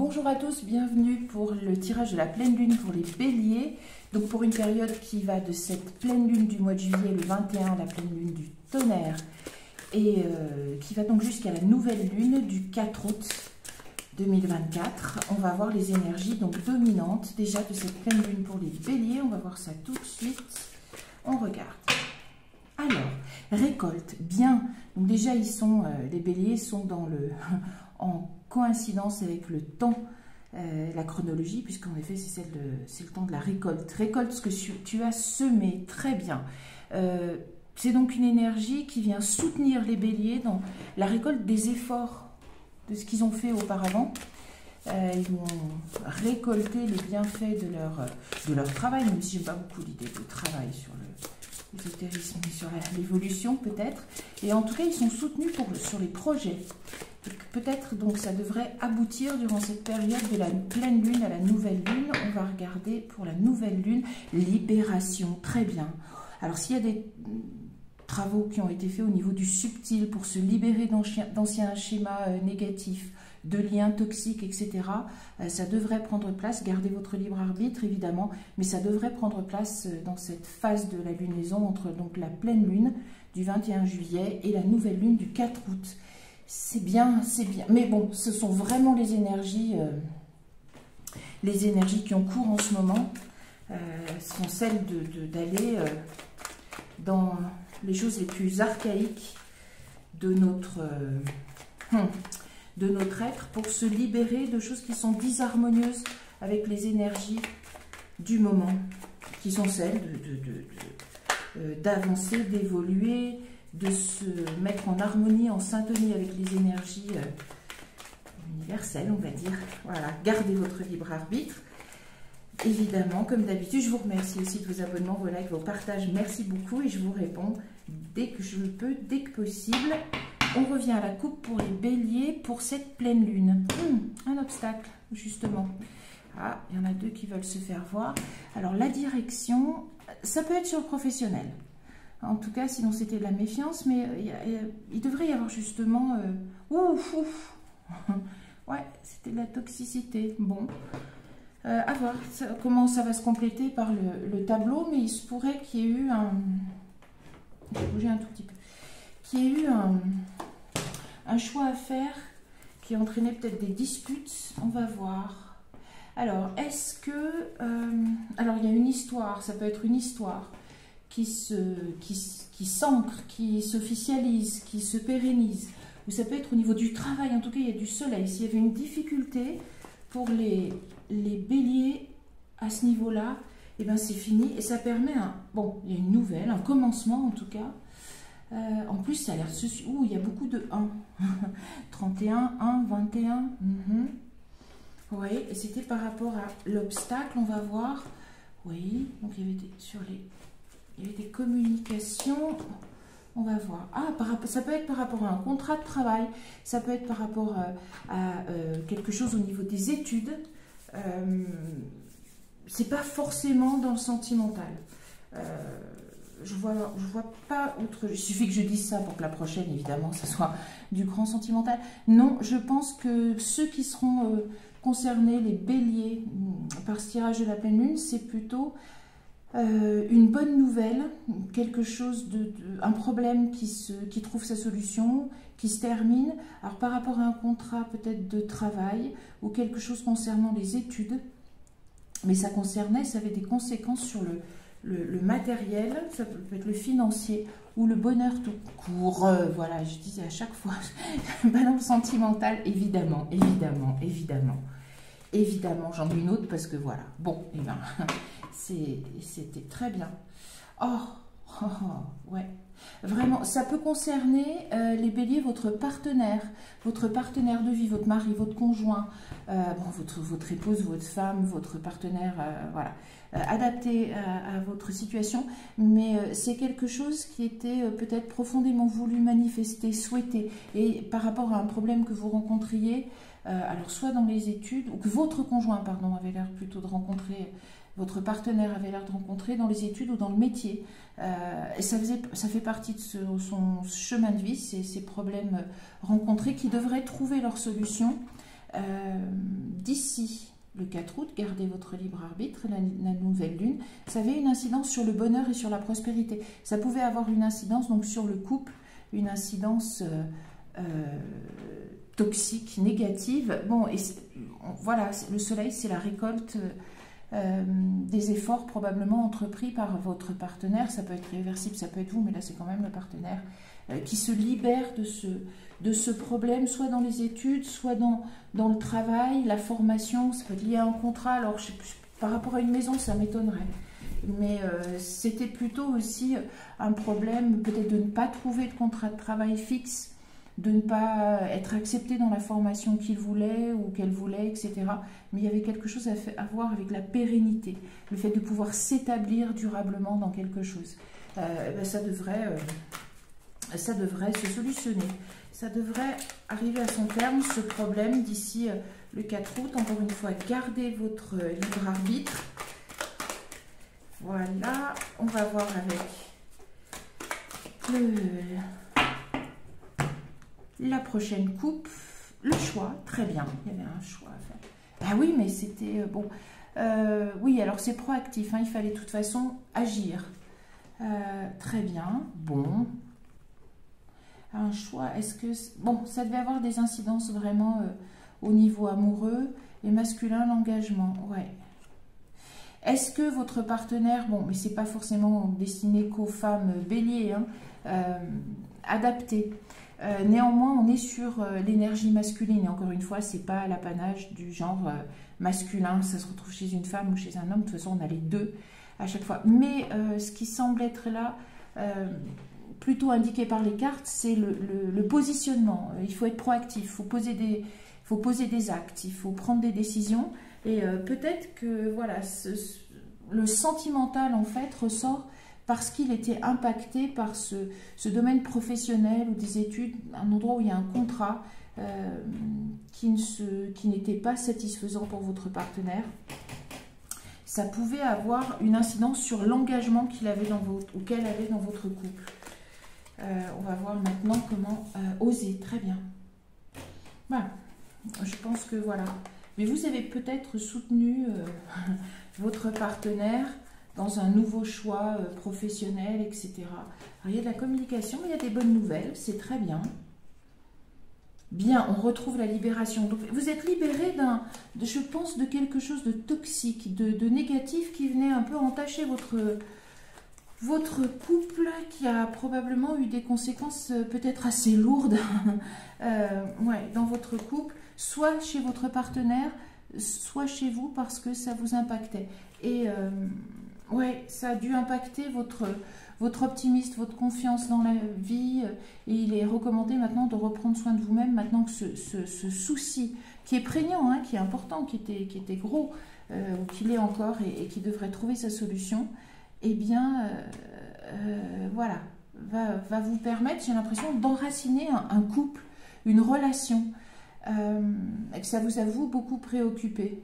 Bonjour à tous, bienvenue pour le tirage de la pleine lune pour les béliers. Donc pour une période qui va de cette pleine lune du mois de juillet, le 21, la pleine lune du tonnerre, et qui va donc jusqu'à la nouvelle lune du 4 août 2024. On va voir les énergies donc dominantes déjà de cette pleine lune pour les béliers. On va voir ça tout de suite. On regarde. Alors, récolte, bien. Donc déjà, les béliers sont en coïncidence avec le temps, la chronologie, puisqu'en effet, c'est le temps de la récolte. Récolte ce que tu as semé, très bien. C'est donc une énergie qui vient soutenir les béliers dans la récolte des efforts de ce qu'ils ont fait auparavant. Ils vont récolter les bienfaits de leur travail, même si je n'ai pas beaucoup l'idée de travail sur l'ésotérisme et sur l'évolution peut-être. Et en tout cas, ils sont soutenus sur les projets. Peut-être donc ça devrait aboutir durant cette période de la pleine lune à la nouvelle lune. On va regarder pour la nouvelle lune, libération, très bien. Alors s'il y a des travaux qui ont été faits au niveau du subtil pour se libérer d'anciens schémas négatifs, de liens toxiques, etc., ça devrait prendre place. Gardez votre libre arbitre évidemment, mais ça devrait prendre place dans cette phase de la lunaison entre donc la pleine lune du 21 juillet et la nouvelle lune du 4 août. C'est bien, c'est bien. Mais bon, ce sont vraiment les énergies qui ont cours en ce moment. Sont celles d'aller dans les choses les plus archaïques de notre être pour se libérer de choses qui sont disharmonieuses avec les énergies du moment, qui sont celles d'avancer, d'évoluer, de se mettre en harmonie, en syntonie avec les énergies universelles, on va dire. Voilà, gardez votre libre arbitre. Évidemment, comme d'habitude, je vous remercie aussi de vos abonnements, vos likes, vos partages. Merci beaucoup et je vous réponds dès que je le peux, dès que possible. On revient à la coupe pour les béliers pour cette pleine lune. Un obstacle, justement. Ah, il y en a deux qui veulent se faire voir. Alors, la direction, ça peut être sur le professionnel. En tout cas, sinon c'était de la méfiance, mais il devrait y avoir justement... Ouais, c'était de la toxicité. Bon, à voir comment ça va se compléter par le tableau, mais il se pourrait qu'il y ait eu un... Je vais bouger un tout petit peu. Qu'il y ait eu un choix à faire qui a entraîné peut-être des disputes. On va voir. Alors, est-ce que... alors, il y a une histoire, ça peut être une histoire qui s'ancre, qui s'officialise, qui se pérennise. Ou ça peut être au niveau du travail, en tout cas, il y a du soleil. S'il y avait une difficulté pour les béliers à ce niveau-là, eh bien, c'est fini. Et ça permet bon, il y a une nouvelle, un commencement en tout cas. En plus, ça a l'air... il y a beaucoup de 1. 31, 1, 21. Oui, et c'était par rapport à l'obstacle, on va voir. Oui, donc il y avait des communications. On va voir. Ah, ça peut être par rapport à un contrat de travail. Ça peut être par rapport à quelque chose au niveau des études. C'est pas forcément dans le sentimental. Je vois pas autre... Il suffit que je dise ça pour que la prochaine, évidemment, ça soit du grand sentimental. Non, je pense que ceux qui seront concernés, les béliers, par ce tirage de la pleine lune, c'est plutôt une bonne nouvelle, quelque chose un problème qui trouve sa solution, qui se termine. Alors par rapport à un contrat peut-être de travail ou quelque chose concernant les études, mais ça avait des conséquences sur le matériel, ça peut être le financier ou le bonheur tout court. Voilà, je disais à chaque fois, pas dans le sentimental, évidemment, j'en ai une autre parce que voilà. Bon, et ben, c'était très bien. Ouais. Vraiment, ça peut concerner les béliers, votre partenaire de vie, votre mari, votre conjoint, votre épouse, votre femme, votre partenaire, voilà, adapté à votre situation. Mais c'est quelque chose qui était peut-être profondément voulu, manifesté, souhaité. Et par rapport à un problème que vous rencontriez, alors soit dans les études, ou que votre conjoint, pardon, avait l'air plutôt de rencontrer... Votre partenaire avait l'air de rencontrer dans les études ou dans le métier. Et ça fait partie de son chemin de vie, ces problèmes rencontrés qui devraient trouver leur solution. D'ici le 4 août, gardez votre libre arbitre, la nouvelle lune, ça avait une incidence sur le bonheur et sur la prospérité. Ça pouvait avoir une incidence donc sur le couple, une incidence toxique, négative. Bon, et voilà, le soleil, c'est la récolte des efforts probablement entrepris par votre partenaire. Ça peut être réversible, ça peut être vous, mais là c'est quand même le partenaire qui se libère de ce problème, soit dans les études, soit dans le travail, la formation. Ça peut être lié à un contrat. Alors par rapport à une maison, ça m'étonnerait, mais c'était plutôt aussi un problème peut-être de ne pas trouver de contrat de travail fixe, de ne pas être accepté dans la formation qu'il voulait ou qu'elle voulait, etc. Mais il y avait quelque chose à voir avec la pérennité, le fait de pouvoir s'établir durablement dans quelque chose. Ben ça devrait se solutionner. Ça devrait arriver à son terme, ce problème, d'ici le 4 août. Encore une fois, gardez votre libre arbitre. Voilà, on va voir avec la prochaine coupe, le choix, très bien, il y avait un choix à faire. Ah oui, mais c'était bon. Oui, alors c'est proactif, hein, il fallait de toute façon agir. Très bien, bon. Un choix, est-ce que... Bon, ça devait avoir des incidences vraiment au niveau amoureux et masculin, l'engagement, ouais. Est-ce que votre partenaire, bon, mais c'est pas forcément destiné qu'aux femmes béliers, hein, adapté. Néanmoins, on est sur l'énergie masculine. Et encore une fois, c'est pas l'apanage du genre masculin. Ça se retrouve chez une femme ou chez un homme. De toute façon, on a les deux à chaque fois. Mais ce qui semble être là, plutôt indiqué par les cartes, c'est le positionnement. Il faut être proactif. Il faut poser des actes. Il faut prendre des décisions. Et peut-être que voilà, le sentimental en fait ressort parce qu'il était impacté par ce domaine professionnel ou des études, un endroit où il y a un contrat qui n'était pas satisfaisant pour votre partenaire. Ça pouvait avoir une incidence sur l'engagement qu'il avait ou qu'elle avait dans votre couple. On va voir maintenant comment oser. Très bien. Voilà. Je pense que voilà. Mais vous avez peut-être soutenu votre partenaire dans un nouveau choix professionnel, etc. Alors, il y a de la communication, mais il y a des bonnes nouvelles, c'est très bien. Bien, on retrouve la libération. Donc, vous êtes libéré je pense, de quelque chose de toxique, de négatif qui venait un peu entacher votre couple, qui a probablement eu des conséquences peut-être assez lourdes ouais, dans votre couple, soit chez votre partenaire, soit chez vous parce que ça vous impactait. Et ouais, ça a dû impacter votre optimisme, votre confiance dans la vie. Et il est recommandé maintenant de reprendre soin de vous-même, maintenant que ce souci qui est prégnant, hein, qui est important, qui était gros, ou qu'il est encore et qui devrait trouver sa solution, eh bien, voilà, va vous permettre, j'ai l'impression, d'enraciner un couple, une relation, que ça vous a beaucoup préoccupé.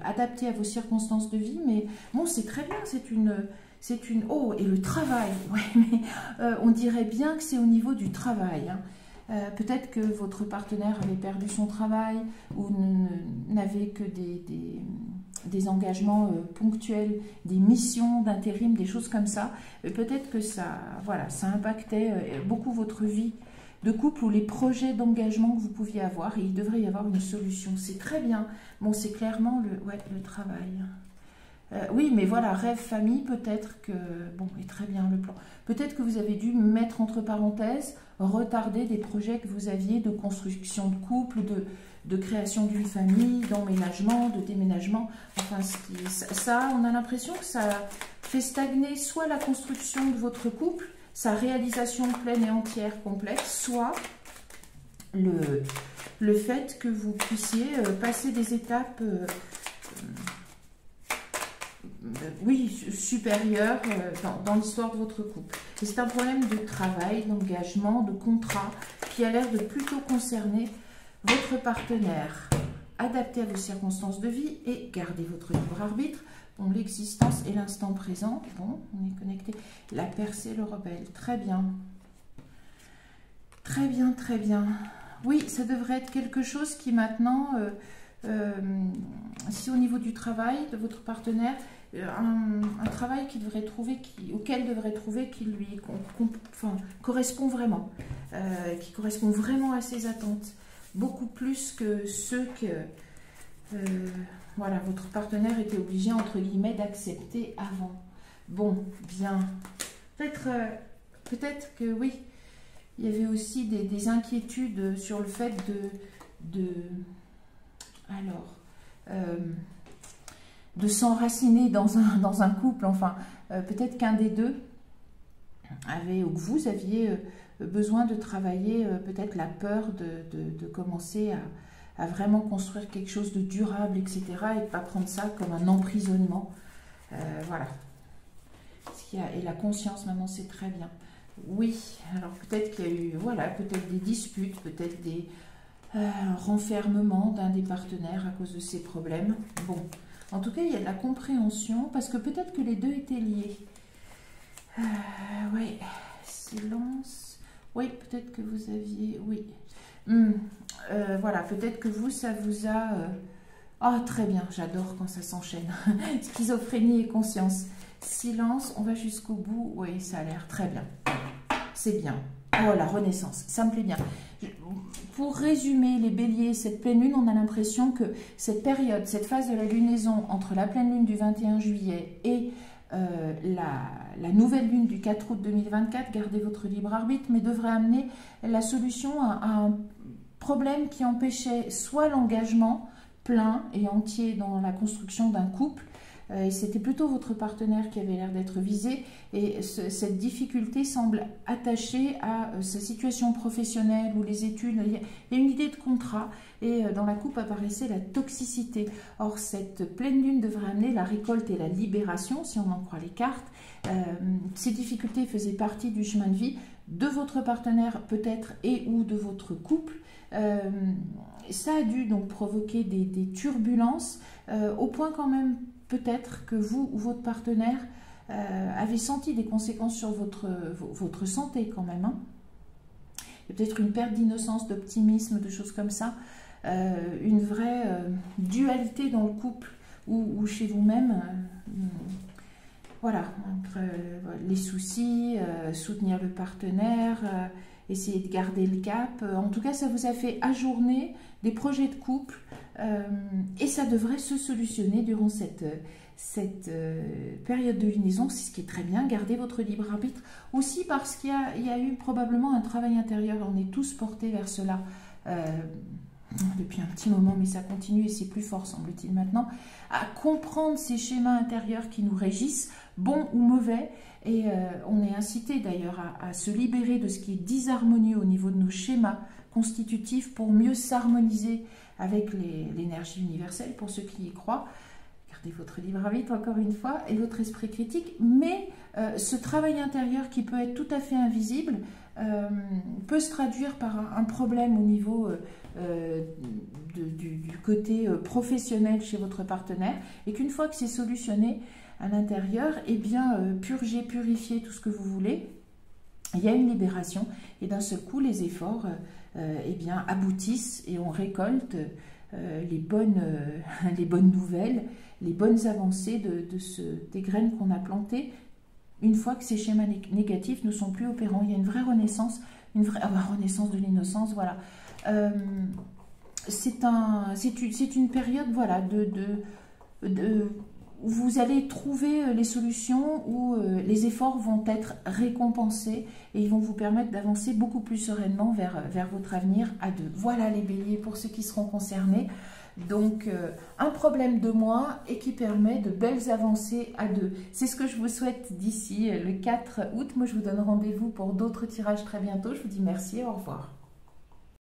Adapté à vos circonstances de vie, mais bon, c'est très bien, c'est une... Oh, et le travail, ouais, mais on dirait bien que c'est au niveau du travail, hein. Peut-être que votre partenaire avait perdu son travail ou n'avait que des engagements ponctuels, des missions d'intérim, des choses comme ça. Peut-être que ça, voilà, ça impactait beaucoup votre vie de couple ou les projets d'engagement que vous pouviez avoir, et il devrait y avoir une solution. C'est très bien. Bon, c'est clairement le travail. Oui, mais voilà, rêve famille, peut-être que... Bon, et très bien le plan. Peut-être que vous avez dû mettre entre parenthèses, retarder des projets que vous aviez de construction de couple, de création d'une famille, d'emménagement, de déménagement. Enfin, ça, on a l'impression que ça fait stagner soit la construction de votre couple, sa réalisation pleine et entière, complète, soit le fait que vous puissiez passer des étapes oui, supérieures dans l'histoire de votre couple. Et c'est un problème de travail, d'engagement, de contrat qui a l'air de plutôt concerner votre partenaire. Adaptez à vos circonstances de vie et gardez votre libre arbitre. Bon, l'existence et l'instant présent. Bon, on est connecté. La percée, le rebelle. Très bien. Très bien, très bien. Oui, ça devrait être quelque chose qui maintenant, si au niveau du travail de votre partenaire, un travail qu'il devrait trouver, auquel devrait trouver qui lui correspond vraiment, qui correspond vraiment à ses attentes, beaucoup plus que ceux que voilà, votre partenaire était obligé, entre guillemets, d'accepter avant. Bon, bien, peut-être que oui, il y avait aussi des inquiétudes sur le fait de s'enraciner dans un couple. Enfin, peut-être qu'un des deux avait, ou que vous aviez besoin de travailler peut-être la peur de commencer à vraiment construire quelque chose de durable, etc. et de ne pas prendre ça comme un emprisonnement. Voilà. Et la conscience, maintenant, c'est très bien. Oui, alors peut-être qu'il y a eu, voilà, peut-être des disputes, peut-être des renfermements d'un des partenaires à cause de ces problèmes. Bon, en tout cas, il y a de la compréhension, parce que peut-être que les deux étaient liés. Oui, silence. Oui, peut-être que vous aviez, oui. Voilà, peut-être que vous, ça vous a... Ah, très bien, j'adore quand ça s'enchaîne. Schizophrénie et conscience. Silence, on va jusqu'au bout. Oui, ça a l'air très bien. C'est bien. Oh, la renaissance, ça me plaît bien. Pour résumer les béliers, cette pleine lune, on a l'impression que cette période, cette phase de la lunaison entre la pleine lune du 21 juillet et la nouvelle lune du 4 août 2024, gardez votre libre arbitre, mais devrait amener la solution à un problème qui empêchait soit l'engagement plein et entier dans la construction d'un couple, et c'était plutôt votre partenaire qui avait l'air d'être visé, et cette difficulté semble attachée à sa situation professionnelle ou les études. Il y a une idée de contrat, et dans la coupe apparaissait la toxicité. Or, cette pleine lune devrait amener la récolte et la libération, si on en croit les cartes. Ces difficultés faisaient partie du chemin de vie de votre partenaire peut-être et ou de votre couple. Ça a dû donc provoquer des turbulences, au point quand même peut-être que vous ou votre partenaire avez senti des conséquences sur votre santé quand même. Hein. Il y a peut-être une perte d'innocence, d'optimisme, de choses comme ça. Une vraie dualité dans le couple ou chez vous-même. Voilà, entre les soucis, soutenir le partenaire, essayer de garder le cap. En tout cas, ça vous a fait ajourner des projets de couple et ça devrait se solutionner durant cette période de lunaison. C'est ce qui est très bien. Gardez votre libre arbitre. Aussi parce qu'il y a eu probablement un travail intérieur. On est tous portés vers cela depuis un petit moment, mais ça continue et c'est plus fort, semble-t-il maintenant, à comprendre ces schémas intérieurs qui nous régissent, bons ou mauvais. Et on est incité d'ailleurs à se libérer de ce qui est disharmonieux au niveau de nos schémas constitutifs pour mieux s'harmoniser avec l'énergie universelle, pour ceux qui y croient. Gardez votre libre arbitre encore une fois et votre esprit critique, mais ce travail intérieur qui peut être tout à fait invisible peut se traduire par un problème au niveau du côté professionnel chez votre partenaire, et qu'une fois que c'est solutionné à l'intérieur, eh bien, purger, purifier tout ce que vous voulez, il y a une libération, et d'un seul coup, les efforts eh bien, aboutissent et on récolte les bonnes nouvelles, les bonnes avancées des graines qu'on a plantées, une fois que ces schémas négatifs ne sont plus opérants. Il y a une vraie renaissance, une vraie renaissance de l'innocence, voilà. C'est une période, voilà, où vous allez trouver les solutions, où les efforts vont être récompensés et ils vont vous permettre d'avancer beaucoup plus sereinement vers votre avenir à deux. Voilà les béliers pour ceux qui seront concernés. Donc, un problème de moins et qui permet de belles avancées à deux. C'est ce que je vous souhaite d'ici le 4 août. Moi, je vous donne rendez-vous pour d'autres tirages très bientôt. Je vous dis merci et au revoir.